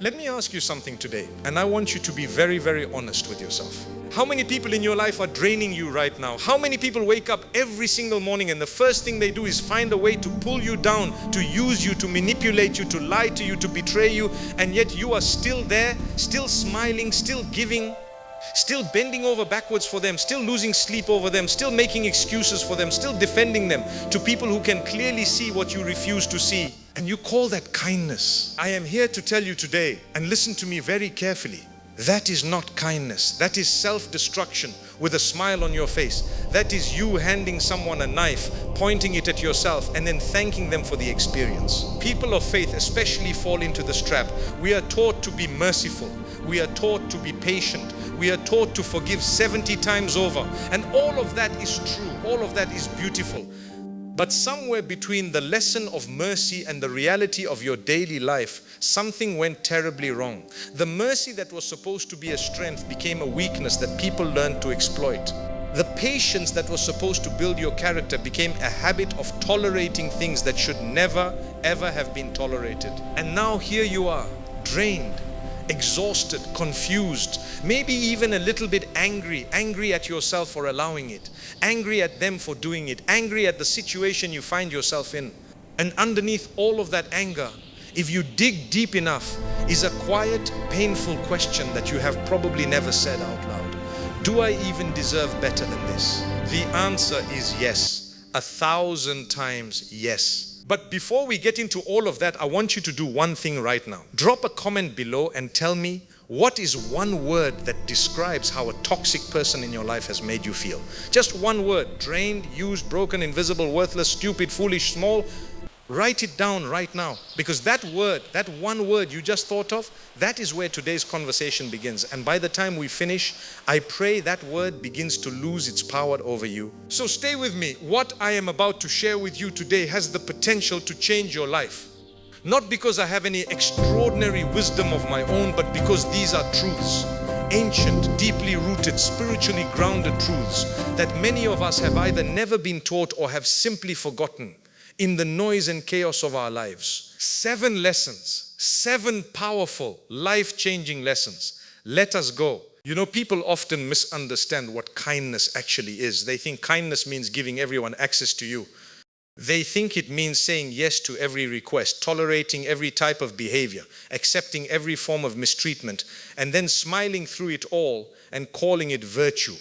Let me ask you something today, and I want you to be very, very honest with yourself. How many people in your life are draining you right now? How many people wake up every single morning and the first thing they do is find a way to pull you down, to use you, to manipulate you, to lie to you, to betray you, and yet you are still there, still smiling, still giving, still bending over backwards for them, still losing sleep over them, still making excuses for them, still defending them to people who can clearly see what you refuse to see. And you call that kindness. I am here to tell you today, and listen to me very carefully, that is not kindness. That is self-destruction with a smile on your face. That is you handing someone a knife, pointing it at yourself, and then thanking them for the experience. People of faith especially fall into this trap. We are taught to be merciful. We are taught to be patient. We are taught to forgive 70 times over. And all of that is true. All of that is beautiful. But somewhere between the lesson of mercy and the reality of your daily life, something went terribly wrong. The mercy that was supposed to be a strength became a weakness that people learned to exploit. The patience that was supposed to build your character became a habit of tolerating things that should never, ever have been tolerated. And now here you are, drained, exhausted, confused, maybe even a little bit angry at yourself for allowing it, angry at them for doing it, angry at the situation you find yourself in. And underneath all of that anger, if you dig deep enough, is a quiet, painful question that you have probably never said out loud. Do I even deserve better than this? The answer is yes, 1,000 times yes. But before we get into all of that, I want you to do one thing right now. Drop a comment below and tell me, what is one word that describes how a toxic person in your life has made you feel? Just one word: drained, used, broken, invisible, worthless, stupid, foolish, small. Write it down right now, because that word, that one word you just thought of, that is where today's conversation begins. And by the time we finish, I pray that word begins to lose its power over you. So stay with me. What I am about to share with you today has the potential to change your life. Not because I have any extraordinary wisdom of my own, but because these are truths. Ancient, deeply rooted, spiritually grounded truths that many of us have either never been taught or have simply forgotten in the noise and chaos of our lives. 7 lessons, 7 powerful, life-changing lessons. Let us go. You know, people often misunderstand what kindness actually is. They think kindness means giving everyone access to you. They think it means saying yes to every request, tolerating every type of behavior, accepting every form of mistreatment, and then smiling through it all and calling it virtue.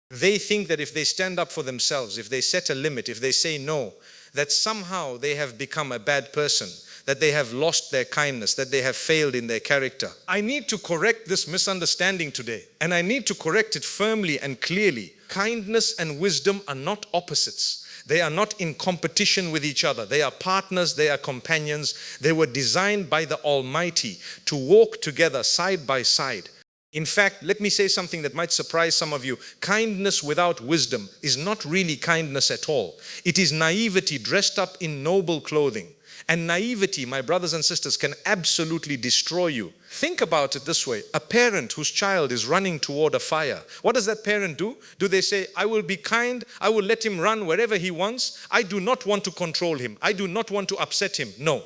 They think that if they stand up for themselves, if they set a limit, if they say no, that somehow they have become a bad person, that they have lost their kindness, that they have failed in their character. I need to correct this misunderstanding today, and I need to correct it firmly and clearly. Kindness and wisdom are not opposites. They are not in competition with each other. They are partners, they are companions. They were designed by the Almighty to walk together side by side. In fact, let me say something that might surprise some of you. Kindness without wisdom is not really kindness at all. It is naivety dressed up in noble clothing. And naivety, my brothers and sisters, can absolutely destroy you. Think about it this way. A parent whose child is running toward a fire. What does that parent do? Do they say, I will be kind, I will let him run wherever he wants. I do not want to control him. I do not want to upset him. No.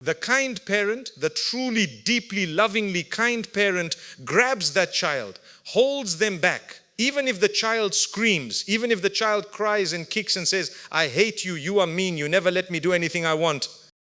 The kind parent, the truly, deeply, lovingly kind parent, grabs that child, holds them back. Even if the child screams, even if the child cries and kicks and says, I hate you, you are mean, you never let me do anything I want.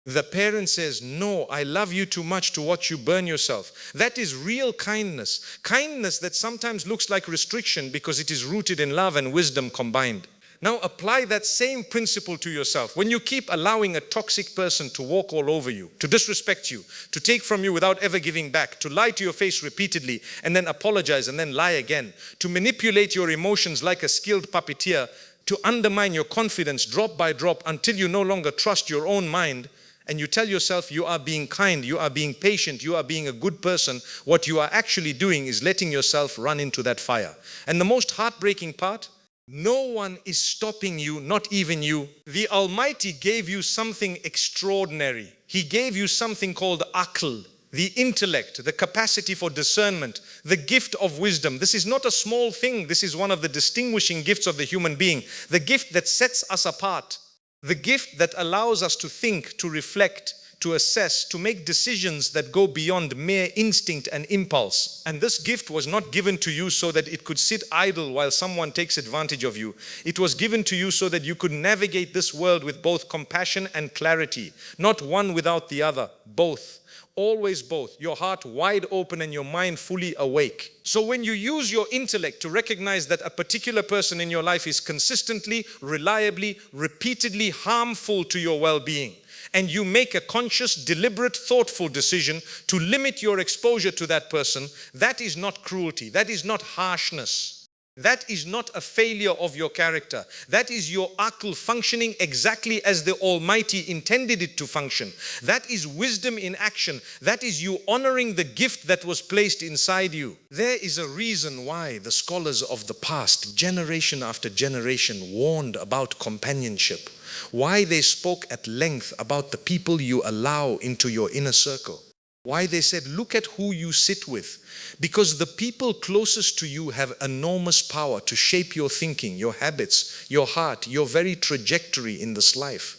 The parent says, no, I love you too much to watch you burn yourself. That is real kindness. Kindness that sometimes looks like restriction because it is rooted in love and wisdom combined. Now apply that same principle to yourself. When you keep allowing a toxic person to walk all over you, to disrespect you, to take from you without ever giving back, to lie to your face repeatedly and then apologize and then lie again, to manipulate your emotions like a skilled puppeteer, to undermine your confidence drop by drop until you no longer trust your own mind, and you tell yourself you are being kind, you are being patient, you are being a good person, what you are actually doing is letting yourself run into that fire. And the most heartbreaking part, no one is stopping you, not even you. The Almighty gave you something extraordinary. He gave you something called aql, the intellect, the capacity for discernment, the gift of wisdom. This is not a small thing. This is one of the distinguishing gifts of the human being, the gift that sets us apart, the gift that allows us to think, to reflect, to assess, to make decisions that go beyond mere instinct and impulse. And this gift was not given to you so that it could sit idle while someone takes advantage of you. It was given to you so that you could navigate this world with both compassion and clarity, not one without the other, both. Always both, your heart wide open and your mind fully awake. So when you use your intellect to recognize that a particular person in your life is consistently, reliably, repeatedly harmful to your well-being, and you make a conscious, deliberate, thoughtful decision to limit your exposure to that person, that is not cruelty, that is not harshness. That is not a failure of your character. That is your aql functioning exactly as the Almighty intended it to function. That is wisdom in action. That is you honoring the gift that was placed inside you. There is a reason why the scholars of the past, generation after generation, warned about companionship. Why they spoke at length about the people you allow into your inner circle. Why they said, look at who you sit with. Because the people closest to you have enormous power to shape your thinking, your habits, your heart, your very trajectory in this life.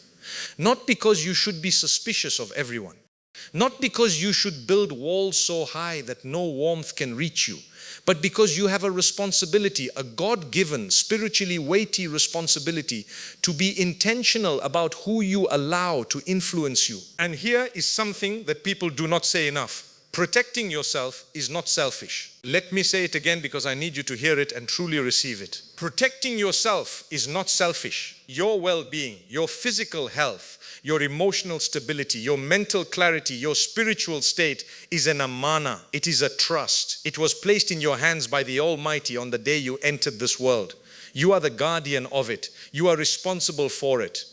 Not because you should be suspicious of everyone. Not because you should build walls so high that no warmth can reach you. But because you have a responsibility, a God-given, spiritually weighty responsibility to be intentional about who you allow to influence you. And here is something that people do not say enough. Protecting yourself is not selfish. Let me say it again because I need you to hear it and truly receive it. Protecting yourself is not selfish. Your well-being, your physical health, your emotional stability, your mental clarity, your spiritual state is an amana. It is a trust. It was placed in your hands by the Almighty on the day you entered this world. You are the guardian of it. You are responsible for it.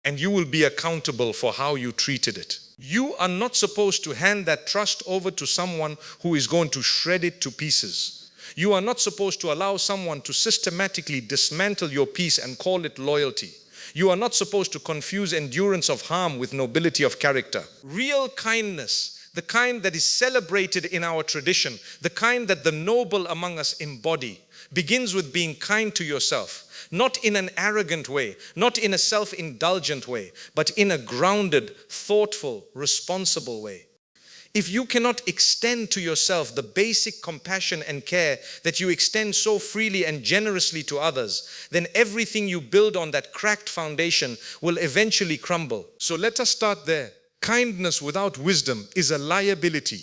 And you will be accountable for how you treated it. You are not supposed to hand that trust over to someone who is going to shred it to pieces. You are not supposed to allow someone to systematically dismantle your peace and call it loyalty. You are not supposed to confuse endurance of harm with nobility of character. Real kindness, the kind that is celebrated in our tradition, the kind that the noble among us embody, begins with being kind to yourself, not in an arrogant way, not in a self-indulgent way, but in a grounded, thoughtful, responsible way. If you cannot extend to yourself the basic compassion and care that you extend so freely and generously to others, then everything you build on that cracked foundation will eventually crumble. So let us start there. Kindness without wisdom is a liability.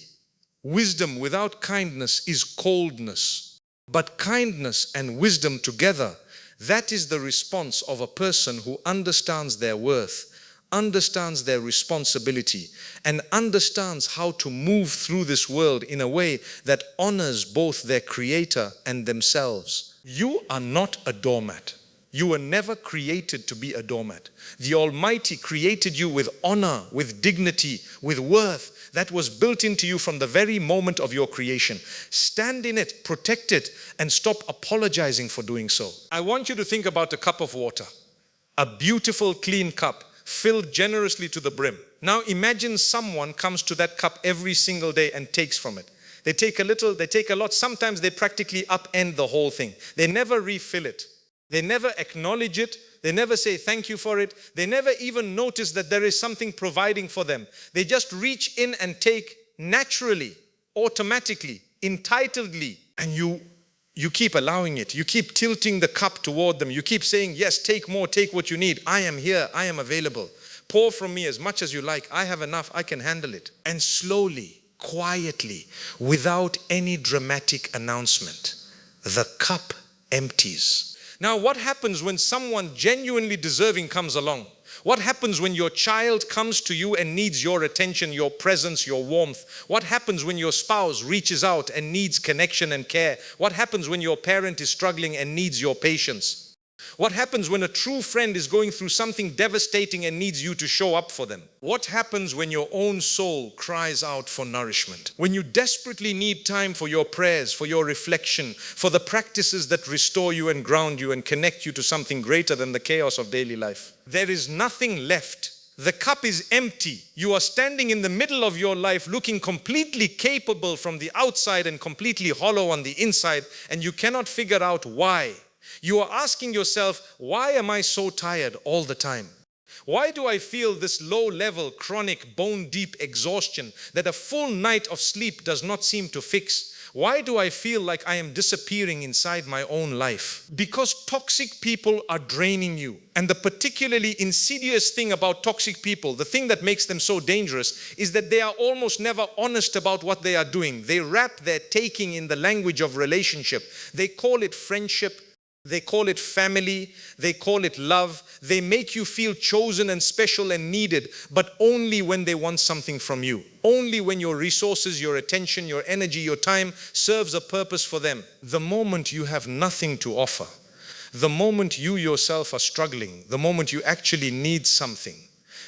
Wisdom without kindness is coldness. But kindness and wisdom together, that is the response of a person who understands their worth, understands their responsibility, and understands how to move through this world in a way that honors both their creator and themselves. You are not a doormat. You were never created to be a doormat. The Almighty created you with honor, with dignity, with worth that was built into you from the very moment of your creation. Stand in it, protect it, and stop apologizing for doing so. I want you to think about a cup of water, a beautiful, clean cup, filled generously to the brim. Now imagine someone comes to that cup every single day and takes from it. They take a little, they take a lot. Sometimes they practically upend the whole thing. They never refill it. They never acknowledge it. They never say thank you for it. They never even notice that there is something providing for them. They just reach in and take naturally, automatically, entitledly. And you keep allowing it. You keep tilting the cup toward them. You keep saying, yes, take more, take what you need. I am here, I am available. Pour from me as much as you like. I have enough, I can handle it. And slowly, quietly, without any dramatic announcement, the cup empties. Now, what happens when someone genuinely deserving comes along? What happens when your child comes to you and needs your attention, your presence, your warmth? What happens when your spouse reaches out and needs connection and care? What happens when your parent is struggling and needs your patience? What happens when a true friend is going through something devastating and needs you to show up for them? What happens when your own soul cries out for nourishment? When you desperately need time for your prayers, for your reflection, for the practices that restore you and ground you and connect you to something greater than the chaos of daily life. There is nothing left. The cup is empty. You are standing in the middle of your life looking completely capable from the outside and completely hollow on the inside, and you cannot figure out why. You are asking yourself, why am I so tired all the time? Why do I feel this low-level, chronic, bone-deep exhaustion that a full night of sleep does not seem to fix? Why do I feel like I am disappearing inside my own life? Because toxic people are draining you. And the particularly insidious thing about toxic people, the thing that makes them so dangerous, is that they are almost never honest about what they are doing. They wrap their taking in the language of relationship. They call it friendship. They call it family, they call it love. They make you feel chosen and special and needed, but only when they want something from you. Only when your resources, your attention, your energy, your time serves a purpose for them. The moment you have nothing to offer, the moment you yourself are struggling, the moment you actually need something,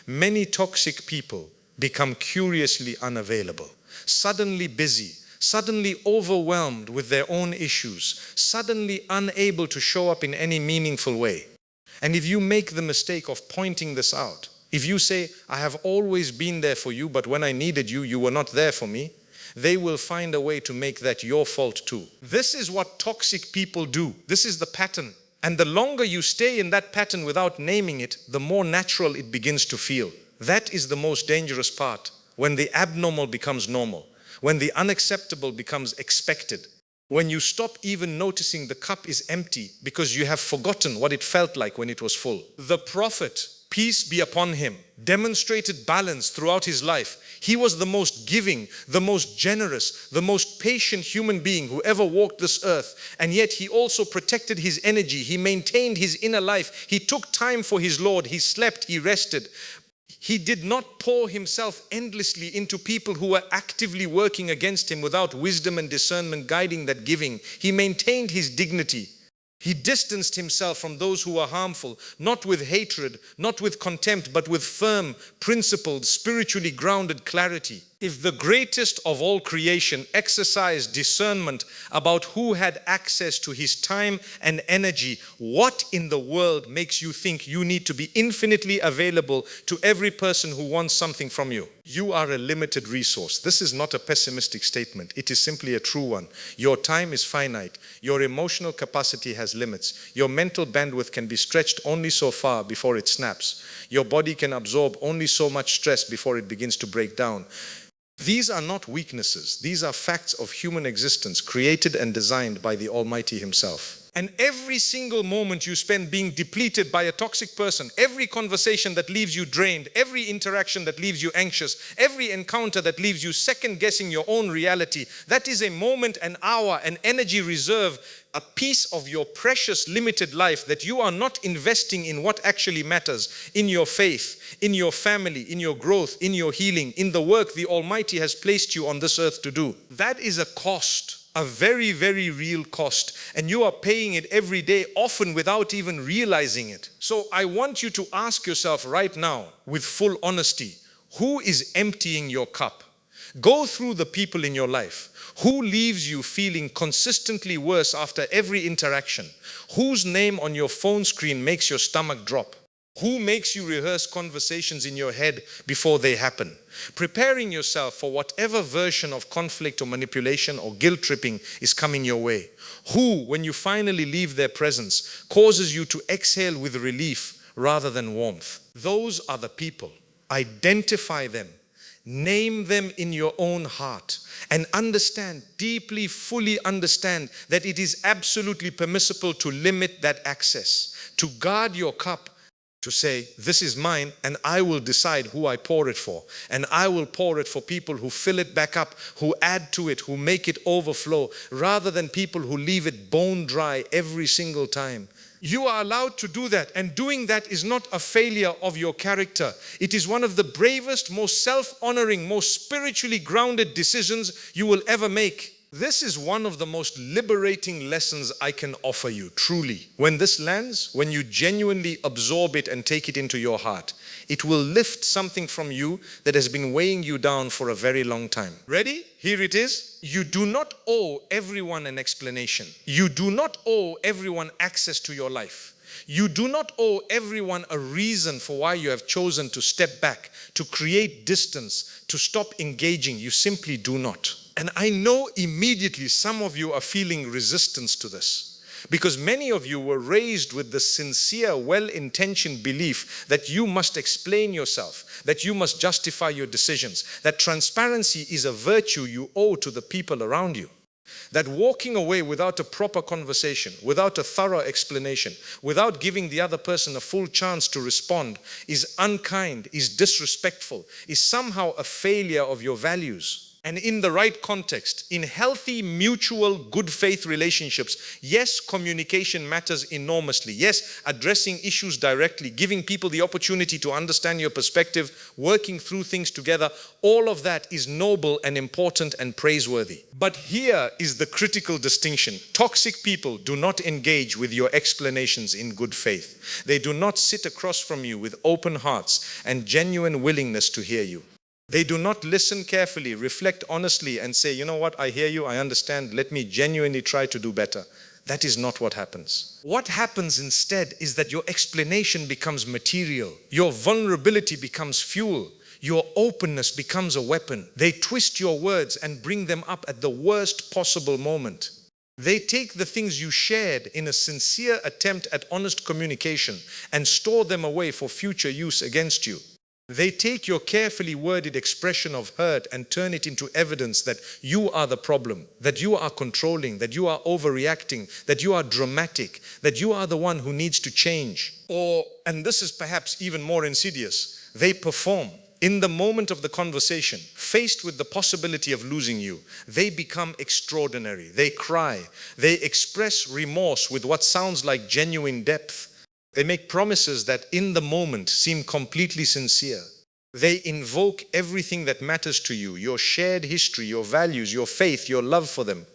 many toxic people become curiously unavailable, suddenly busy, suddenly overwhelmed with their own issues, suddenly unable to show up in any meaningful way. And if you make the mistake of pointing this out, if you say, I have always been there for you, but when I needed you, you were not there for me, they will find a way to make that your fault too. This is what toxic people do. This is the pattern. And the longer you stay in that pattern without naming it, the more natural it begins to feel. That is the most dangerous part, when the abnormal becomes normal. When the unacceptable becomes expected, when you stop even noticing the cup is empty because you have forgotten what it felt like when it was full. The Prophet, peace be upon him, demonstrated balance throughout his life. He was the most giving, the most generous, the most patient human being who ever walked this earth. And yet he also protected his energy. He maintained his inner life. He took time for his Lord. He slept, he rested. He did not pour himself endlessly into people who were actively working against him without wisdom and discernment guiding that giving. He maintained his dignity. He distanced himself from those who were harmful, not with hatred, not with contempt, but with firm, principled, spiritually grounded clarity. If the greatest of all creation exercised discernment about who had access to his time and energy, what in the world makes you think you need to be infinitely available to every person who wants something from you? You are a limited resource. This is not a pessimistic statement. It is simply a true one. Your time is finite. Your emotional capacity has limits. Your mental bandwidth can be stretched only so far before it snaps. Your body can absorb only so much stress before it begins to break down. These are not weaknesses. These are facts of human existence created and designed by the Almighty Himself. And every single moment you spend being depleted by a toxic person, every conversation that leaves you drained, every interaction that leaves you anxious, every encounter that leaves you second guessing your own reality, that is a moment, an hour, an energy reserve, a piece of your precious limited life that you are not investing in what actually matters, in your faith, in your family, in your growth, in your healing, in the work the Almighty has placed you on this earth to do. That is a cost. A very, very real cost, and you are paying it every day, often without even realizing it. So I want you to ask yourself right now, with full honesty, who is emptying your cup? Go through the people in your life. Who leaves you feeling consistently worse after every interaction? Whose name on your phone screen makes your stomach drop? Who makes you rehearse conversations in your head before they happen? Preparing yourself for whatever version of conflict or manipulation or guilt tripping is coming your way. Who, when you finally leave their presence, causes you to exhale with relief rather than warmth. Those are the people. Identify them. Name them in your own heart and understand, deeply, fully understand that it is absolutely permissible to limit that access, to guard your cup, to say, this is mine and I will decide who I pour it for. And I will pour it for people who fill it back up, who add to it, who make it overflow, rather than people who leave it bone dry every single time. You are allowed to do that, and doing that is not a failure of your character. It is one of the bravest, most self-honoring, most spiritually grounded decisions you will ever make. This is one of the most liberating lessons I can offer you, truly. When this lands, when you genuinely absorb it and take it into your heart, it will lift something from you that has been weighing you down for a very long time. Ready? Here it is. You do not owe everyone an explanation. You do not owe everyone access to your life. You do not owe everyone a reason for why you have chosen to step back, to create distance, to stop engaging. You simply do not. And I know immediately some of you are feeling resistance to this. Because many of you were raised with the sincere, well-intentioned belief that you must explain yourself, that you must justify your decisions, that transparency is a virtue you owe to the people around you. That walking away without a proper conversation, without a thorough explanation, without giving the other person a full chance to respond is unkind, is disrespectful, is somehow a failure of your values. And in the right context, in healthy, mutual, good faith relationships, yes, communication matters enormously. Yes, addressing issues directly, giving people the opportunity to understand your perspective, working through things together, all of that is noble and important and praiseworthy. But here is the critical distinction. Toxic people do not engage with your explanations in good faith. They do not sit across from you with open hearts and genuine willingness to hear you. They do not listen carefully, reflect honestly, and say, you know what, I hear you, I understand, let me genuinely try to do better. That is not what happens. What happens instead is that your explanation becomes material, your vulnerability becomes fuel, your openness becomes a weapon. They twist your words and bring them up at the worst possible moment. They take the things you shared in a sincere attempt at honest communication and store them away for future use against you. They take your carefully worded expression of hurt and turn it into evidence that you are the problem, that you are controlling, that you are overreacting, that you are dramatic, that you are the one who needs to change. Or, and this is perhaps even more insidious, they perform. In the moment of the conversation, faced with the possibility of losing you, they become extraordinary. They cry. They express remorse with what sounds like genuine depth. They make promises that in the moment seem completely sincere. They invoke everything that matters to you, your shared history, your values, your faith, your love for them,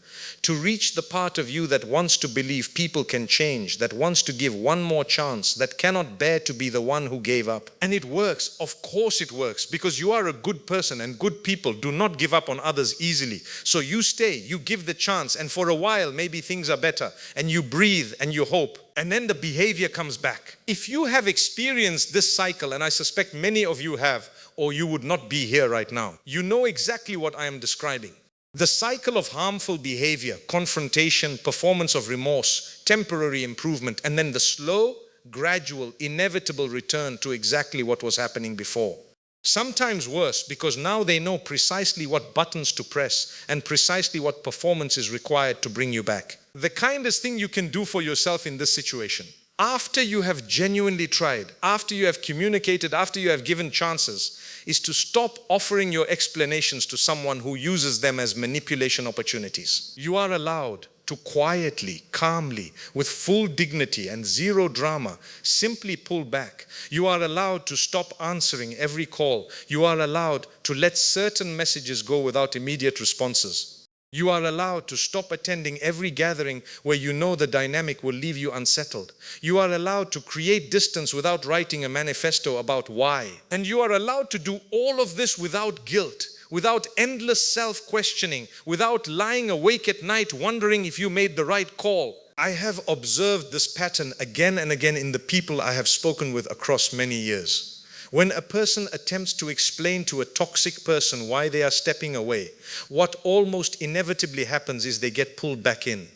to reach the part of you that wants to believe people can change, that wants to give one more chance, that cannot bear to be the one who gave up. And it works. Of course it works, because you are a good person and good people do not give up on others easily. So you stay, you give the chance, and for a while maybe things are better, and you breathe and you hope. And then the behavior comes back. If you have experienced this cycle, and I suspect many of you have, or you would not be here right now, you know exactly what I am describing. The cycle of harmful behavior, confrontation, performance of remorse, temporary improvement, and then the slow, gradual, inevitable return to exactly what was happening before. Sometimes worse, because now they know precisely what buttons to press and precisely what performance is required to bring you back. The kindest thing you can do for yourself in this situation, after you have genuinely tried, after you have communicated, after you have given chances, is to stop offering your explanations to someone who uses them as manipulation opportunities. You are allowed to quietly, calmly, with full dignity and zero drama, simply pull back. You are allowed to stop answering every call. You are allowed to let certain messages go without immediate responses. You are allowed to stop attending every gathering where you know the dynamic will leave you unsettled. You are allowed to create distance without writing a manifesto about why. And you are allowed to do all of this without guilt, without endless self-questioning, without lying awake at night wondering if you made the right call. I have observed this pattern again and again in the people I have spoken with across many years. When a person attempts to explain to a toxic person why they are stepping away, what almost inevitably happens is they get pulled back in.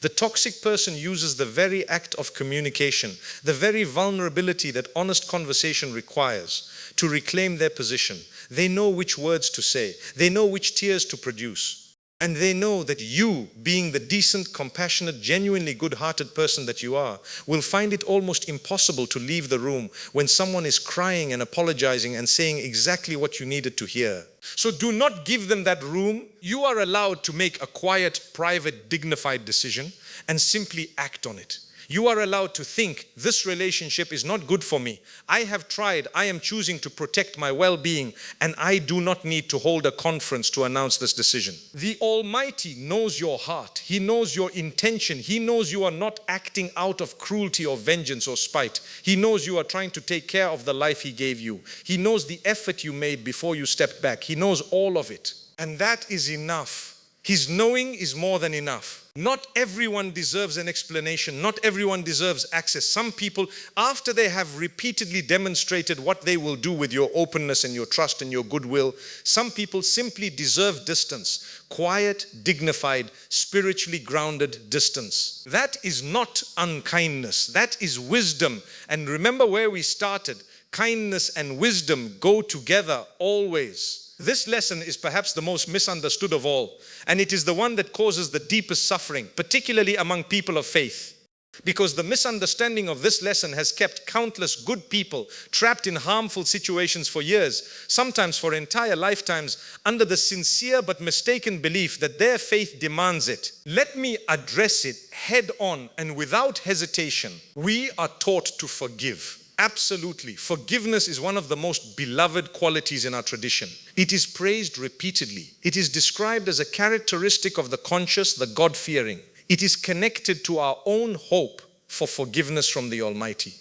The toxic person uses the very act of communication, the very vulnerability that honest conversation requires, to reclaim their position. They know which words to say. They know which tears to produce. And they know that you, being the decent, compassionate, genuinely good-hearted person that you are, will find it almost impossible to leave the room when someone is crying and apologizing and saying exactly what you needed to hear. So do not give them that room. You are allowed to make a quiet, private, dignified decision and simply act on it. You are allowed to think, this relationship is not good for me. I have tried, I am choosing to protect my well-being, and I do not need to hold a conference to announce this decision. The Almighty knows your heart. He knows your intention. He knows you are not acting out of cruelty or vengeance or spite. He knows you are trying to take care of the life He gave you. He knows the effort you made before you stepped back. He knows all of it. And that is enough His knowing is more than enough. Not everyone deserves an explanation. Not everyone deserves access. Some people, after they have repeatedly demonstrated what they will do with your openness and your trust and your goodwill, some people simply deserve distance. Quiet, dignified, spiritually grounded distance. That is not unkindness. That is wisdom. And remember where we started. Kindness and wisdom go together always. This lesson is perhaps the most misunderstood of all, and it is the one that causes the deepest suffering, particularly among people of faith. Because the misunderstanding of this lesson has kept countless good people trapped in harmful situations for years, sometimes for entire lifetimes, under the sincere but mistaken belief that their faith demands it. Let me address it head on and without hesitation. We are taught to forgive. Absolutely. Forgiveness is one of the most beloved qualities in our tradition. It is praised repeatedly. It is described as a characteristic of the conscious, the God-fearing. It is connected to our own hope for forgiveness from the Almighty.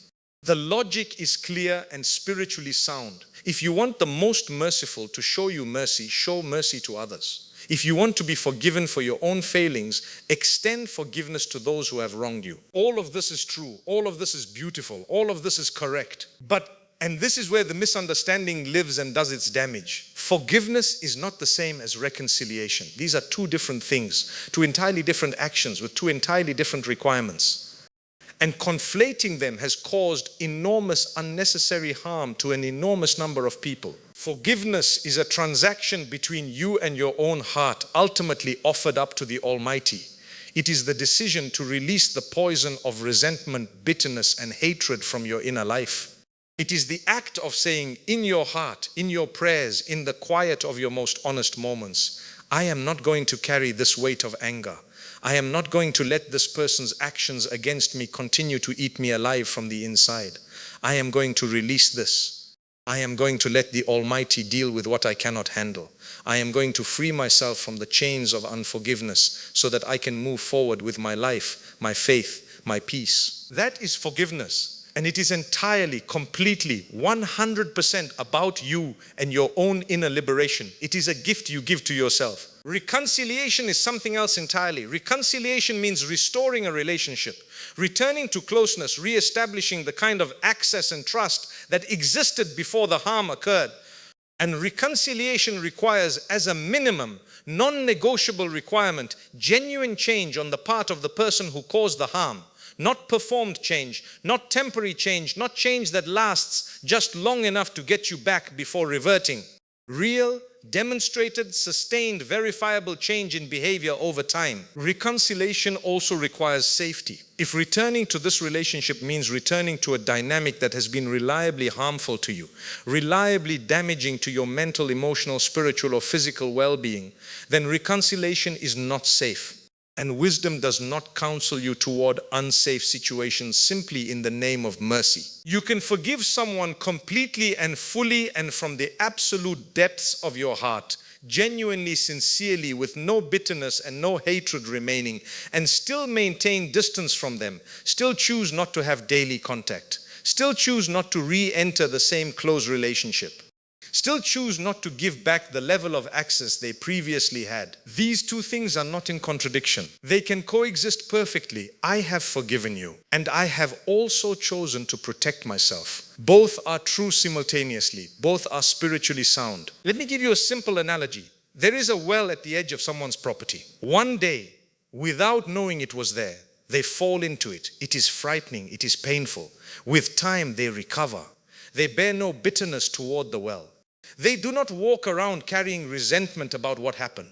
The logic is clear and spiritually sound. If you want the most merciful to show you mercy, show mercy to others. If you want to be forgiven for your own failings, extend forgiveness to those who have wronged you. All of this is true. All of this is beautiful. All of this is correct. And this is where the misunderstanding lives and does its damage. Forgiveness is not the same as reconciliation. These are two different things, two entirely different actions with two entirely different requirements. And conflating them has caused enormous unnecessary harm to an enormous number of people. Forgiveness is a transaction between you and your own heart, ultimately offered up to the Almighty. It is the decision to release the poison of resentment, bitterness, and hatred from your inner life. It is the act of saying in your heart, in your prayers, in the quiet of your most honest moments, I am not going to carry this weight of anger. I am not going to let this person's actions against me continue to eat me alive from the inside. I am going to release this. I am going to let the Almighty deal with what I cannot handle. I am going to free myself from the chains of unforgiveness so that I can move forward with my life, my faith, my peace. That is forgiveness. And it is entirely, completely, 100% about you and your own inner liberation. It is a gift you give to yourself. Reconciliation is something else entirely. Reconciliation means restoring a relationship, returning to closeness, re-establishing the kind of access and trust that existed before the harm occurred. And reconciliation requires, as a minimum, non-negotiable requirement, genuine change on the part of the person who caused the harm. Not performed change, not temporary change, not change that lasts just long enough to get you back before reverting. Real, demonstrated, sustained, verifiable change in behavior over time. Reconciliation also requires safety. If returning to this relationship means returning to a dynamic that has been reliably harmful to you, reliably damaging to your mental, emotional, spiritual, or physical well-being, then reconciliation is not safe. And wisdom does not counsel you toward unsafe situations simply in the name of mercy. You can forgive someone completely and fully and from the absolute depths of your heart, genuinely, sincerely, with no bitterness and no hatred remaining, and still maintain distance from them, still choose not to have daily contact, still choose not to re-enter the same close relationship. Still choose not to give back the level of access they previously had. These two things are not in contradiction. They can coexist perfectly. I have forgiven you, and I have also chosen to protect myself. Both are true simultaneously. Both are spiritually sound. Let me give you a simple analogy. There is a well at the edge of someone's property. One day, without knowing it was there, they fall into it. It is frightening. It is painful. With time, they recover. They bear no bitterness toward the well. They do not walk around carrying resentment about what happened.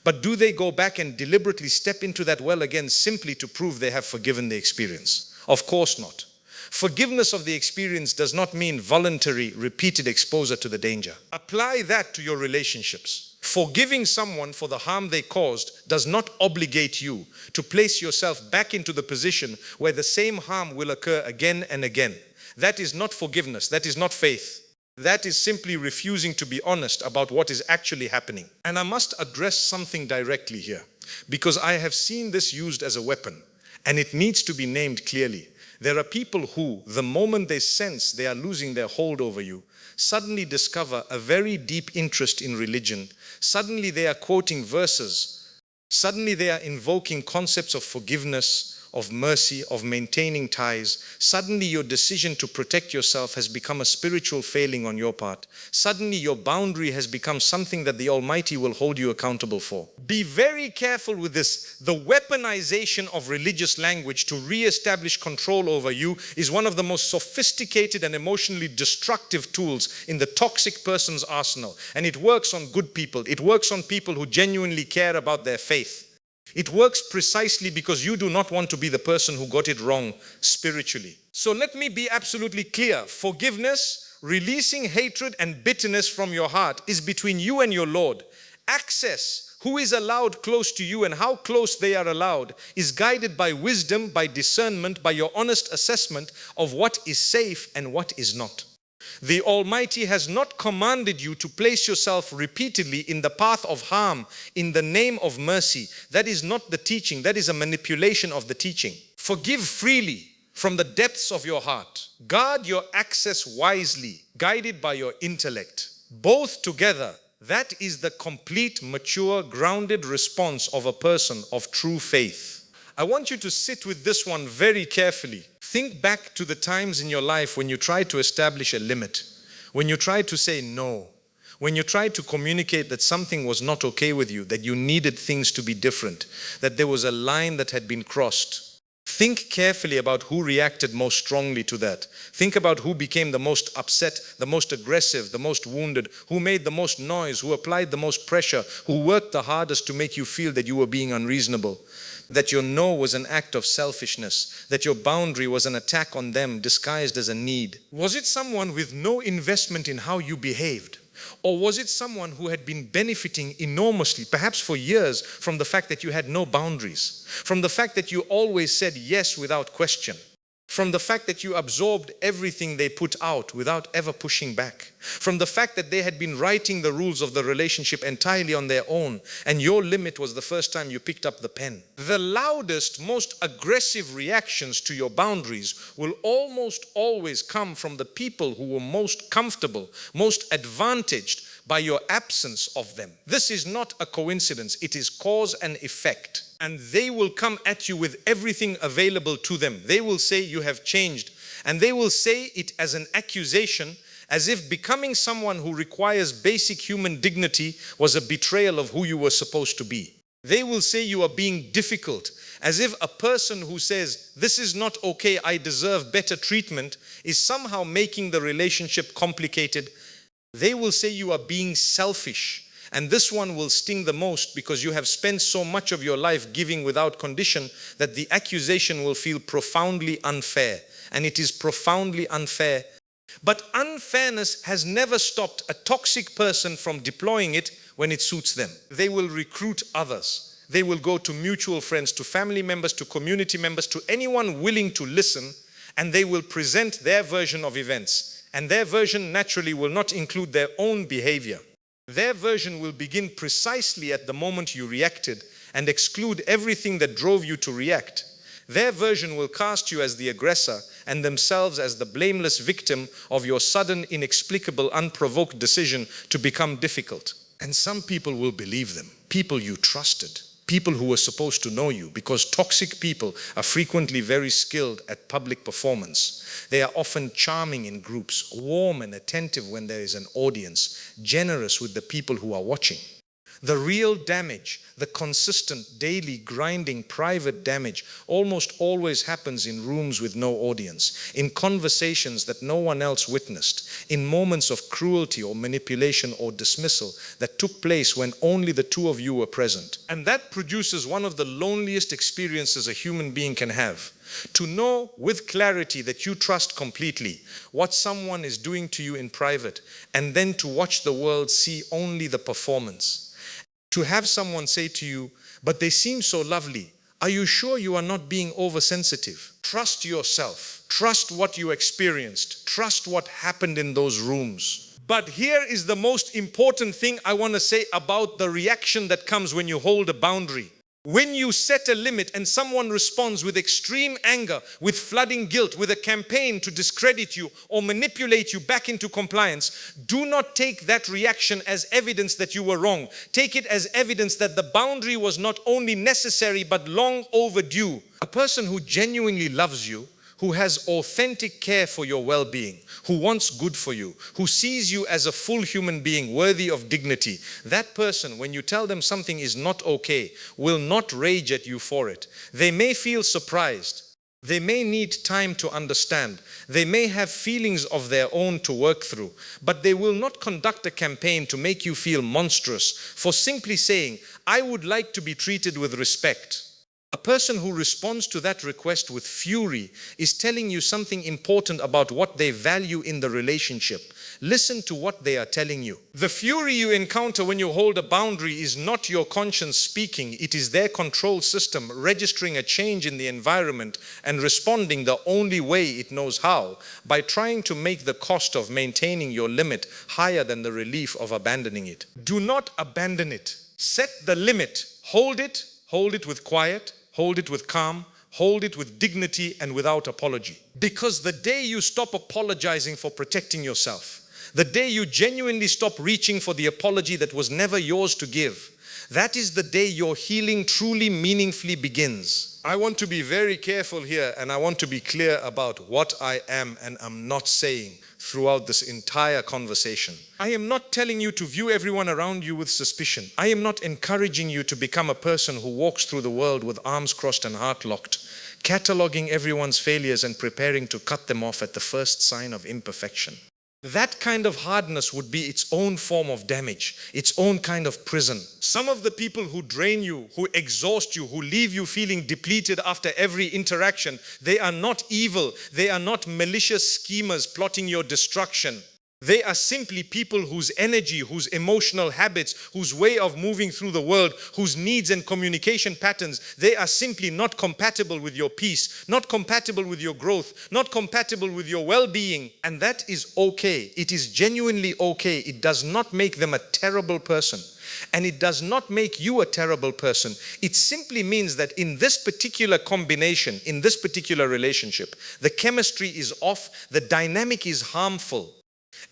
But do they go back and deliberately step into that well again simply to prove they have forgiven the experience? Of course not. Forgiveness of the experience does not mean voluntary, repeated exposure to the danger. Apply that to your relationships. Forgiving someone for the harm they caused does not obligate you to place yourself back into the position where the same harm will occur again and again. That is not forgiveness. That is not faith. That is simply refusing to be honest about what is actually happening. And I must address something directly here, because I have seen this used as a weapon, and it needs to be named clearly. There are people who, the moment they sense they are losing their hold over you, suddenly discover a very deep interest in religion. Suddenly they are quoting verses Suddenly they are invoking concepts of forgiveness, of mercy, of maintaining ties. Suddenly your decision to protect yourself has become a spiritual failing on your part. Suddenly your boundary has become something that the Almighty will hold you accountable for. Be very careful with this. The weaponization of religious language to re-establish control over you is one of the most sophisticated and emotionally destructive tools in the toxic person's arsenal. And it works on good people. It works on people who genuinely care about their faith. It works precisely because you do not want to be the person who got it wrong spiritually. So let me be absolutely clear. Forgiveness, releasing hatred and bitterness from your heart is between you and your Lord. Access, who is allowed close to you and how close they are allowed, is guided by wisdom, by discernment, by your honest assessment of what is safe and what is not. The Almighty has not commanded you to place yourself repeatedly in the path of harm in the name of mercy. That is not the teaching. That is a manipulation of the teaching. Forgive freely from the depths of your heart. Guard your access wisely, guided by your intellect. Both together, that is the complete, mature, grounded response of a person of true faith. I want you to sit with this one very carefully. Think back to the times in your life when you tried to establish a limit, when you tried to say no, when you tried to communicate that something was not okay with you, that you needed things to be different, that there was a line that had been crossed. Think carefully about who reacted most strongly to that. Think about who became the most upset, the most aggressive, the most wounded, who made the most noise, who applied the most pressure, who worked the hardest to make you feel that you were being unreasonable, that your no was an act of selfishness, that your boundary was an attack on them disguised as a need. Was it someone with no investment in how you behaved? Or was it someone who had been benefiting enormously, perhaps for years, from the fact that you had no boundaries, from the fact that you always said yes without question, from the fact that you absorbed everything they put out without ever pushing back, from the fact that they had been writing the rules of the relationship entirely on their own, and your limit was the first time you picked up the pen? The loudest, most aggressive reactions to your boundaries will almost always come from the people who were most comfortable, most advantaged by your absence of them. This is not a coincidence. It is cause and effect. And they will come at you with everything available to them. They will say you have changed. And they will say it as an accusation, as if becoming someone who requires basic human dignity was a betrayal of who you were supposed to be. They will say you are being difficult, as if a person who says, this is not okay, I deserve better treatment, is somehow making the relationship complicated. They will say you are being selfish. And this one will sting the most because you have spent so much of your life giving without condition that the accusation will feel profoundly unfair. And it is profoundly unfair. But unfairness has never stopped a toxic person from deploying it when it suits them. They will recruit others. They will go to mutual friends, to family members, to community members, to anyone willing to listen, and they will present their version of events. And their version naturally will not include their own behavior. Their version will begin precisely at the moment you reacted and exclude everything that drove you to react. Their version will cast you as the aggressor and themselves as the blameless victim of your sudden, inexplicable, unprovoked decision to become difficult. And some people will believe them, people you trusted, people who were supposed to know you, because toxic people are frequently very skilled at public performance. They are often charming in groups, warm and attentive when there is an audience, generous with the people who are watching. The real damage, the consistent, daily, grinding, private damage almost always happens in rooms with no audience, in conversations that no one else witnessed, in moments of cruelty or manipulation or dismissal that took place when only the two of you were present. And that produces one of the loneliest experiences a human being can have. To know with clarity that you trust completely what someone is doing to you in private, and then to watch the world see only the performance. To have someone say to you, but they seem so lovely. Are you sure you are not being oversensitive? Trust yourself. Trust what you experienced. Trust what happened in those rooms. But here is the most important thing I want to say about the reaction that comes when you hold a boundary. When you set a limit and someone responds with extreme anger, with flooding guilt, with a campaign to discredit you or manipulate you back into compliance, do not take that reaction as evidence that you were wrong. Take it as evidence that the boundary was not only necessary but long overdue. A person who genuinely loves you, who has authentic care for your well-being, who wants good for you, who sees you as a full human being worthy of dignity, that person, when you tell them something is not okay, will not rage at you for it. They may feel surprised. They may need time to understand. They may have feelings of their own to work through, but they will not conduct a campaign to make you feel monstrous for simply saying, "I would like to be treated with respect." A person who responds to that request with fury is telling you something important about what they value in the relationship. Listen to what they are telling you. The fury you encounter when you hold a boundary is not your conscience speaking. It is their control system registering a change in the environment and responding the only way it knows how, by trying to make the cost of maintaining your limit higher than the relief of abandoning it. Do not abandon it. Set the limit. Hold it with quiet. Hold it with calm, hold it with dignity and without apology. Because the day you stop apologizing for protecting yourself, the day you genuinely stop reaching for the apology that was never yours to give, that is the day your healing truly meaningfully begins. I want to be very careful here, and I want to be clear about what I am and am not saying throughout this entire conversation. I am not telling you to view everyone around you with suspicion. I am not encouraging you to become a person who walks through the world with arms crossed and heart locked, cataloging everyone's failures and preparing to cut them off at the first sign of imperfection. That kind of hardness would be its own form of damage, its own kind of prison. Some of the people who drain you, who exhaust you, who leave you feeling depleted after every interaction, they are not evil. They are not malicious schemers plotting your destruction. They are simply people whose energy, whose emotional habits, whose way of moving through the world, whose needs and communication patterns, they are simply not compatible with your peace, not compatible with your growth, not compatible with your well-being. And that is okay. It is genuinely okay. It does not make them a terrible person. And it does not make you a terrible person. It simply means that in this particular combination, in this particular relationship, the chemistry is off, the dynamic is harmful.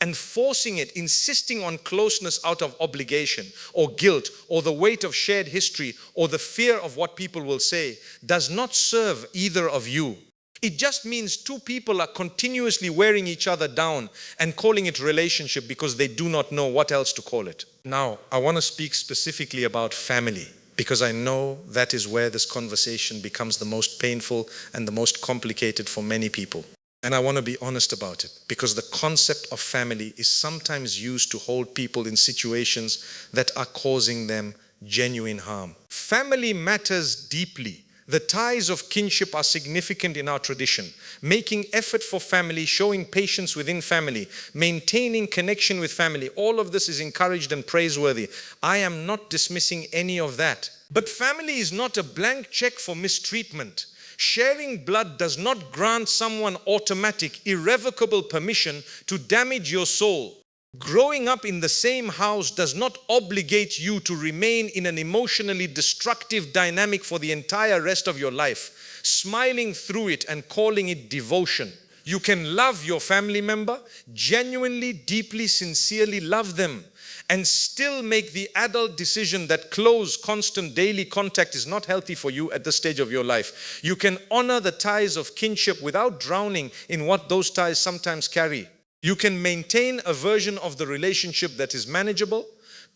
And forcing it, insisting on closeness out of obligation or guilt or the weight of shared history or the fear of what people will say, does not serve either of you. It just means two people are continuously wearing each other down and calling it relationship because they do not know what else to call it. Now, I want to speak specifically about family, because I know that is where this conversation becomes the most painful and the most complicated for many people. And I want to be honest about it, because the concept of family is sometimes used to hold people in situations that are causing them genuine harm. Family matters deeply. The ties of kinship are significant in our tradition. Making effort for family, showing patience within family, maintaining connection with family, all of this is encouraged and praiseworthy. I am not dismissing any of that. But family is not a blank check for mistreatment. Sharing blood does not grant someone automatic, irrevocable permission to damage your soul. Growing up in the same house does not obligate you to remain in an emotionally destructive dynamic for the entire rest of your life, smiling through it and calling it devotion. You can love your family member, genuinely, deeply, sincerely love them, and still make the adult decision that close, constant, daily contact is not healthy for you at this stage of your life. You can honor the ties of kinship without drowning in what those ties sometimes carry. You can maintain a version of the relationship that is manageable,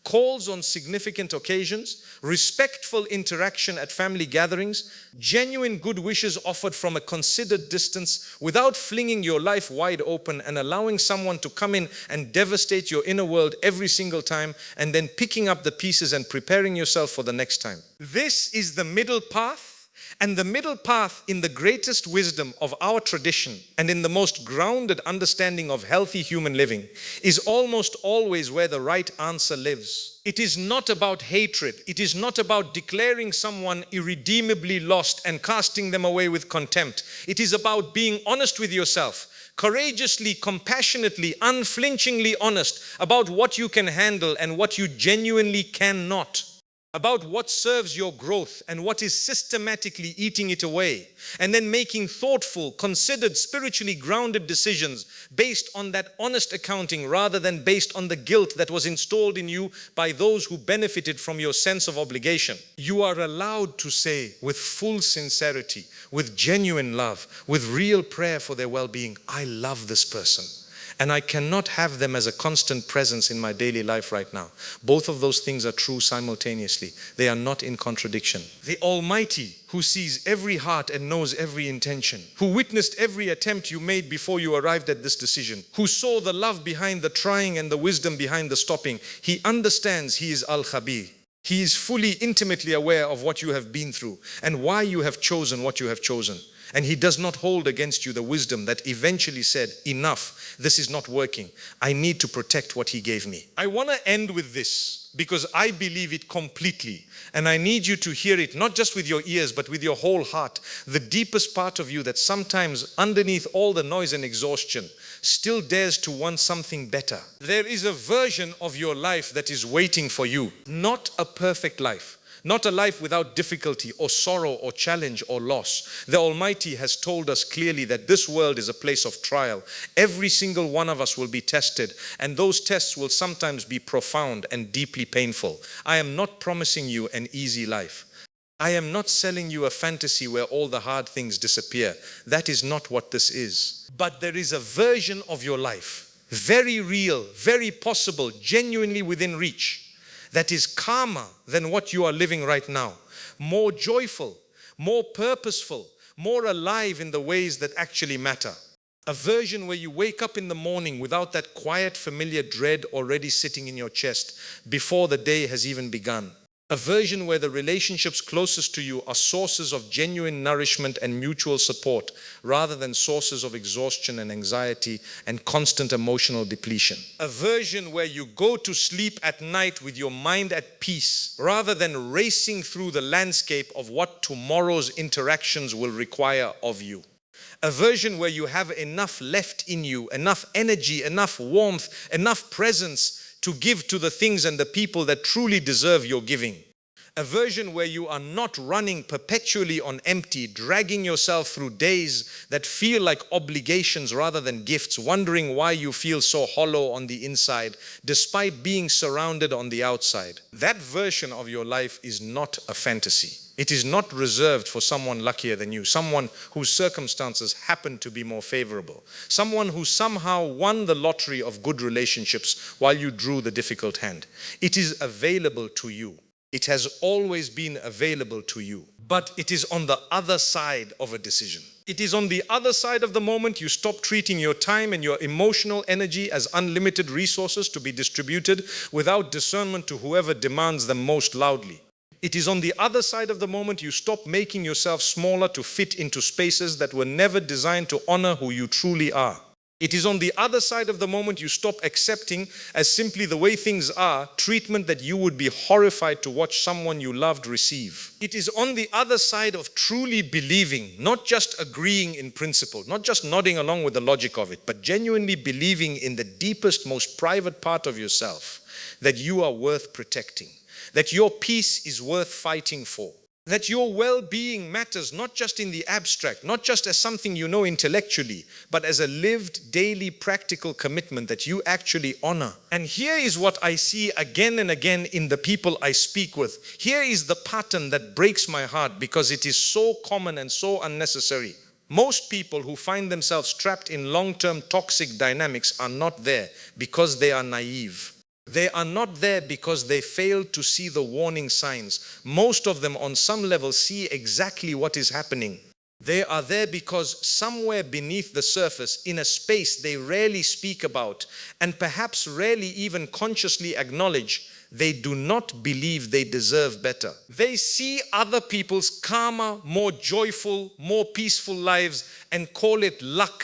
calls on significant occasions, respectful interaction at family gatherings, genuine good wishes offered from a considered distance without flinging your life wide open and allowing someone to come in and devastate your inner world every single time, and then picking up the pieces and preparing yourself for the next time. This is the middle path. And the middle path, in the greatest wisdom of our tradition and in the most grounded understanding of healthy human living, is almost always where the right answer lives. It is not about hatred. It is not about declaring someone irredeemably lost and casting them away with contempt. It is about being honest with yourself, courageously, compassionately, unflinchingly honest about what you can handle and what you genuinely cannot. about what serves your growth and what is systematically eating it away, and then making thoughtful, considered, spiritually grounded decisions based on that honest accounting rather than based on the guilt that was installed in you by those who benefited from your sense of obligation. You are allowed to say with full sincerity, with genuine love, with real prayer for their well-being, I love this person, and I cannot have them as a constant presence in my daily life right now. Both of those things are true simultaneously. They are not in contradiction. The Almighty, who sees every heart and knows every intention, who witnessed every attempt you made before you arrived at this decision, who saw the love behind the trying and the wisdom behind the stopping, He understands. He is Al-Khabir. He is fully, intimately aware of what you have been through and why you have chosen what you have chosen. And He does not hold against you the wisdom that eventually said, enough, this is not working. I need to protect what He gave me. I want to end with this because I believe it completely. And I need you to hear it, not just with your ears, but with your whole heart. The deepest part of you that sometimes underneath all the noise and exhaustion still dares to want something better. There is a version of your life that is waiting for you. Not a perfect life. Not a life without difficulty or sorrow or challenge or loss. The Almighty has told us clearly that this world is a place of trial. Every single one of us will be tested, and those tests will sometimes be profound and deeply painful. I am not promising you an easy life. I am not selling you a fantasy where all the hard things disappear. That is not what this is. But there is a version of your life, very real, very possible, genuinely within reach, that is calmer than what you are living right now, more joyful, more purposeful, more alive in the ways that actually matter. A version where you wake up in the morning without that quiet, familiar dread already sitting in your chest before the day has even begun. A version where the relationships closest to you are sources of genuine nourishment and mutual support rather than sources of exhaustion and anxiety and constant emotional depletion. A version where you go to sleep at night with your mind at peace rather than racing through the landscape of what tomorrow's interactions will require of you. A version where you have enough left in you, enough energy, enough warmth, enough presence to give to the things and the people that truly deserve your giving. A version where you are not running perpetually on empty, dragging yourself through days that feel like obligations rather than gifts, wondering why you feel so hollow on the inside, despite being surrounded on the outside. That version of your life is not a fantasy. It is not reserved for someone luckier than you, someone whose circumstances happen to be more favorable, someone who somehow won the lottery of good relationships while you drew the difficult hand. It is available to you. It has always been available to you, but it is on the other side of a decision. It is on the other side of the moment you stop treating your time and your emotional energy as unlimited resources to be distributed without discernment to whoever demands them most loudly. It is on the other side of the moment you stop making yourself smaller to fit into spaces that were never designed to honor who you truly are. It is on the other side of the moment you stop accepting as simply the way things are, treatment that you would be horrified to watch someone you loved receive. It is on the other side of truly believing, not just agreeing in principle, not just nodding along with the logic of it, but genuinely believing in the deepest, most private part of yourself that you are worth protecting, that your peace is worth fighting for, that your well-being matters not just in the abstract, not just as something you know intellectually, but as a lived, daily, practical commitment that you actually honor. And here is what I see again and again in the people I speak with. Here is the pattern that breaks my heart because it is so common and so unnecessary. Most people who find themselves trapped in long-term toxic dynamics are not there because they are naive. They are not there because they failed to see the warning signs. Most of them on some level see exactly what is happening. They are there because somewhere beneath the surface, in a space they rarely speak about and perhaps rarely even consciously acknowledge, they do not believe they deserve better. They see other people's calmer, more joyful, more peaceful lives and call it luck.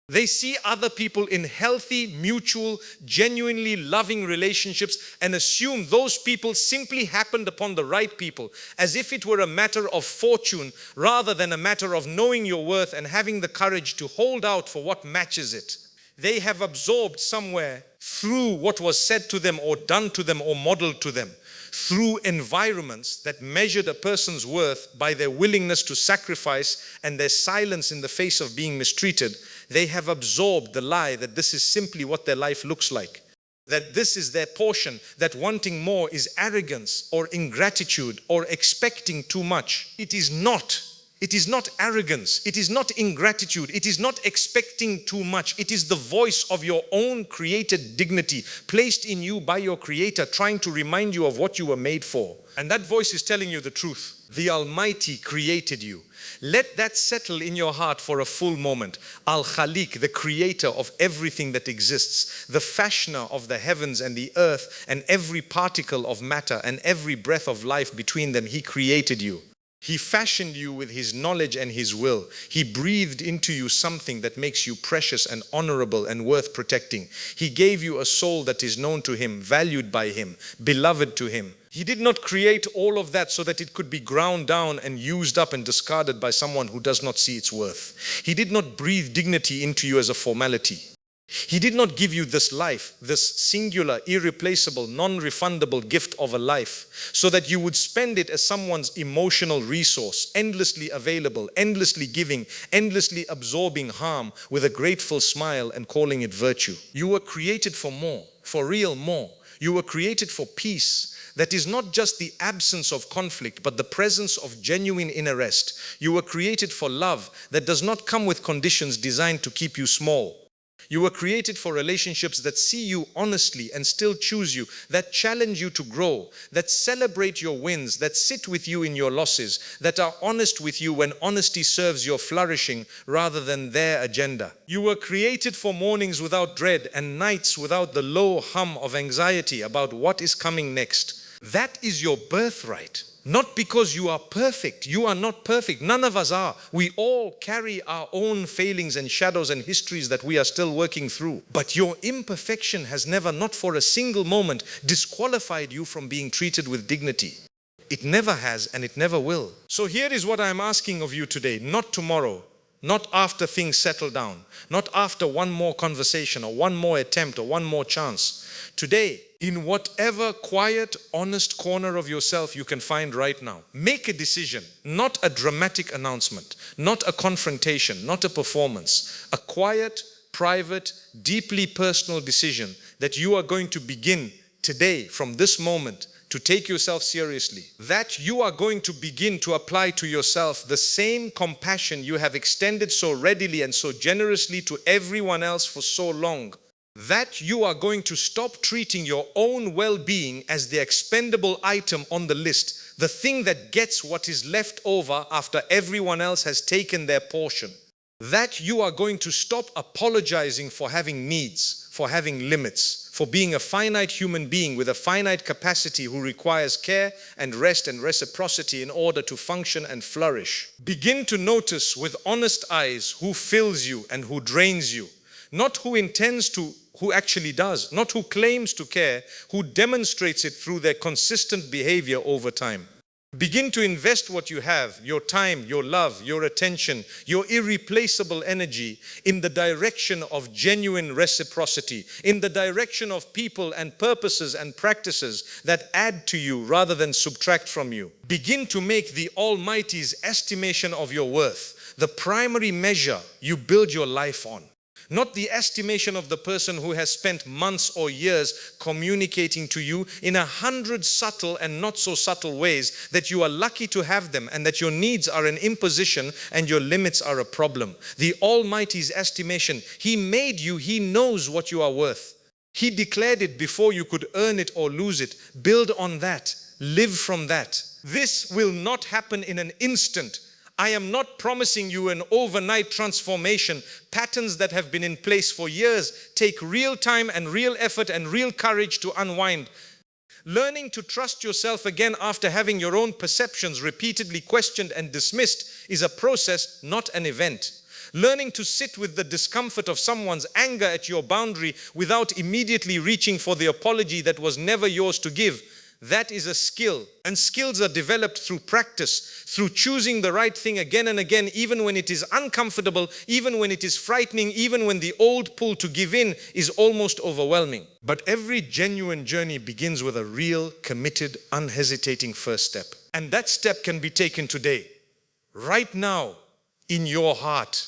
They see other people in healthy, mutual, genuinely loving relationships and assume those people simply happened upon the right people, as if it were a matter of fortune rather than a matter of knowing your worth and having the courage to hold out for what matches it. They have absorbed somewhere through what was said to them or done to them or modeled to them, through environments that measured a person's worth by their willingness to sacrifice and their silence in the face of being mistreated, they have absorbed the lie that this is simply what their life looks like. That this is their portion, that wanting more is arrogance or ingratitude or expecting too much. It is not. It is not arrogance. It is not ingratitude. It is not expecting too much. It is the voice of your own created dignity placed in you by your Creator, trying to remind you of what you were made for. And that voice is telling you the truth. The Almighty created you. Let that settle in your heart for a full moment. Al-Khaliq, the creator of everything that exists, the fashioner of the heavens and the earth and every particle of matter and every breath of life between them, He created you. He fashioned you with His knowledge and His will. He breathed into you something that makes you precious and honorable and worth protecting. He gave you a soul that is known to Him, valued by Him, beloved to Him. He did not create all of that so that it could be ground down and used up and discarded by someone who does not see its worth. He did not breathe dignity into you as a formality. He did not give you this life, this singular, irreplaceable, non-refundable gift of a life, so that you would spend it as someone's emotional resource, endlessly available, endlessly giving, endlessly absorbing harm with a grateful smile and calling it virtue. You were created for more, for real more. You were created for peace. That is not just the absence of conflict, but the presence of genuine inner rest. You were created for love that does not come with conditions designed to keep you small. You were created for relationships that see you honestly and still choose you, that challenge you to grow, that celebrate your wins, that sit with you in your losses, that are honest with you when honesty serves your flourishing rather than their agenda. You were created for mornings without dread and nights without the low hum of anxiety about what is coming next. That is your birthright. Not because you are perfect. You are not perfect. None of us are. We all carry our own failings and shadows and histories that we are still working through. But your imperfection has never, not for a single moment, disqualified you from being treated with dignity. It never has and it never will. So here is what I am asking of you today, not tomorrow, not after things settle down, not after one more conversation or one more attempt or one more chance. Today, in whatever quiet, honest corner of yourself you can find right now, make a decision, not a dramatic announcement, not a confrontation, not a performance, a quiet, private, deeply personal decision that you are going to begin today, from this moment, to take yourself seriously. That you are going to begin to apply to yourself the same compassion you have extended so readily and so generously to everyone else for so long. That you are going to stop treating your own well-being as the expendable item on the list, the thing that gets what is left over after everyone else has taken their portion. That you are going to stop apologizing for having needs, for having limits, for being a finite human being with a finite capacity who requires care and rest and reciprocity in order to function and flourish. Begin to notice with honest eyes who fills you and who drains you. Not who intends to, who actually does. Not who claims to care, who demonstrates it through their consistent behavior over time. Begin to invest what you have, your time, your love, your attention, your irreplaceable energy in the direction of genuine reciprocity, in the direction of people and purposes and practices that add to you rather than subtract from you. Begin to make the Almighty's estimation of your worth the primary measure you build your life on. Not the estimation of the person who has spent months or years communicating to you in 100 subtle and not so subtle ways that you are lucky to have them and that your needs are an imposition and your limits are a problem. The Almighty's estimation. He made you. He knows what you are worth. He declared it before you could earn it or lose it. Build on that. Live from that. This will not happen in an instant. I am not promising you an overnight transformation. Patterns that have been in place for years take real time and real effort and real courage to unwind. Learning to trust yourself again after having your own perceptions repeatedly questioned and dismissed is a process, not an event. Learning to sit with the discomfort of someone's anger at your boundary without immediately reaching for the apology that was never yours to give. That is a skill. And skills are developed through practice, through choosing the right thing again and again, even when it is uncomfortable, even when it is frightening, even when the old pull to give in is almost overwhelming. But every genuine journey begins with a real, committed, unhesitating first step. And that step can be taken today, right now, in your heart,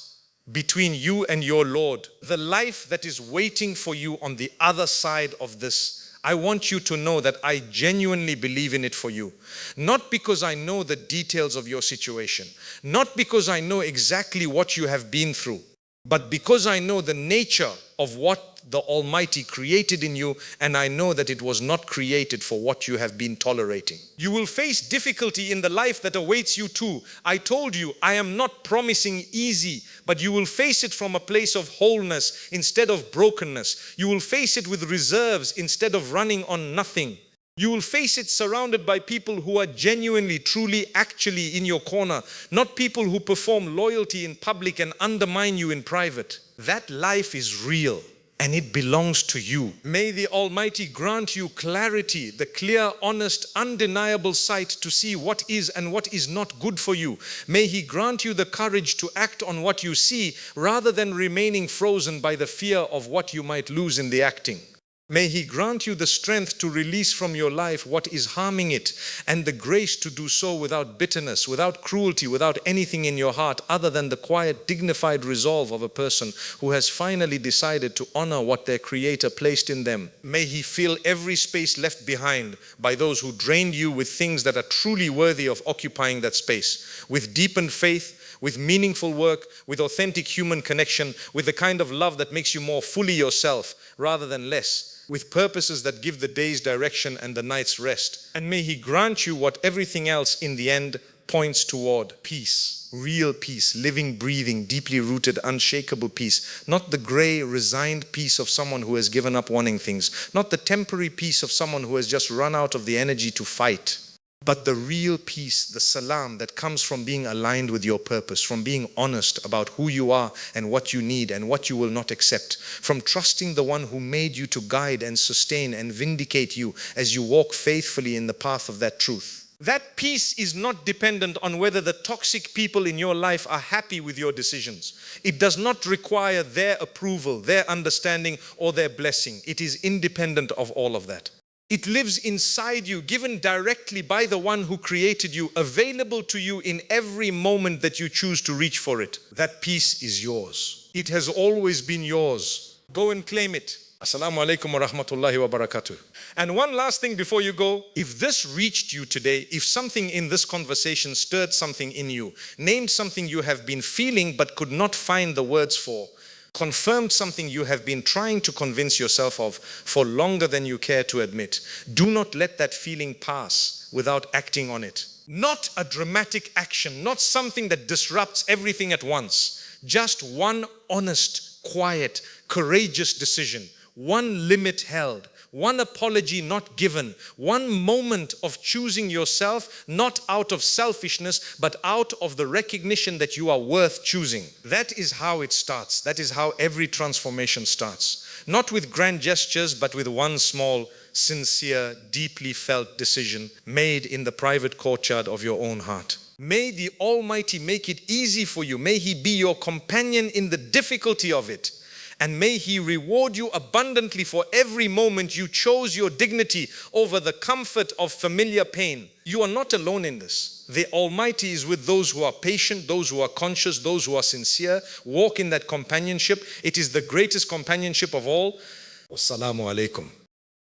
between you and your Lord. The life that is waiting for you on the other side of this, I want you to know that I genuinely believe in it for you. Not because I know the details of your situation, not because I know exactly what you have been through, but because I know the nature of what the Almighty created in you, and I know that it was not created for what you have been tolerating. You will face difficulty in the life that awaits you too. I told you, I am not promising easy, but you will face it from a place of wholeness instead of brokenness. You will face it with reserves instead of running on nothing. You will face it surrounded by people who are genuinely, truly, actually in your corner, not people who perform loyalty in public and undermine you in private. That life is real. And it belongs to you. May the Almighty grant you clarity, the clear, honest, undeniable sight to see what is and what is not good for you. May He grant you the courage to act on what you see rather than remaining frozen by the fear of what you might lose in the acting. May He grant you the strength to release from your life what is harming it, and the grace to do so without bitterness, without cruelty, without anything in your heart other than the quiet, dignified resolve of a person who has finally decided to honor what their Creator placed in them. May He fill every space left behind by those who drained you with things that are truly worthy of occupying that space, with deepened faith, with meaningful work, with authentic human connection, with the kind of love that makes you more fully yourself rather than less, with purposes that give the day's direction and the night's rest. And may He grant you what everything else in the end points toward: peace, real peace, living, breathing, deeply rooted, unshakable peace. Not the gray, resigned peace of someone who has given up wanting things, not the temporary peace of someone who has just run out of the energy to fight, but the real peace, the salam that comes from being aligned with your purpose, from being honest about who you are and what you need and what you will not accept, from trusting the one who made you to guide and sustain and vindicate you as you walk faithfully in the path of that truth. That peace is not dependent on whether the toxic people in your life are happy with your decisions. It does not require their approval, their understanding, or their blessing. It is independent of all of that. It lives inside you, given directly by the one who created you, available to you in every moment that you choose to reach for it. That peace is yours. It has always been yours. Go and claim it. Assalamu alaikum wa rahmatullahi wa barakatuh. And one last thing before you go, if this reached you today, if something in this conversation stirred something in you, named something you have been feeling but could not find the words for, confirmed something you have been trying to convince yourself of for longer than you care to admit, do not let that feeling pass without acting on it. Not a dramatic action, not something that disrupts everything at once. Just one honest, quiet, courageous decision, one limit held, one apology not given, one moment of choosing yourself, not out of selfishness, but out of the recognition that you are worth choosing. That is how it starts. That is how every transformation starts. Not with grand gestures, but with one small, sincere, deeply felt decision made in the private courtyard of your own heart. May the Almighty make it easy for you. May He be your companion in the difficulty of it. And may He reward you abundantly for every moment you chose your dignity over the comfort of familiar pain. You are not alone in this. The Almighty is with those who are patient, those who are conscious, those who are sincere. Walk in that companionship. It is the greatest companionship of all. Wassalamu alaikum.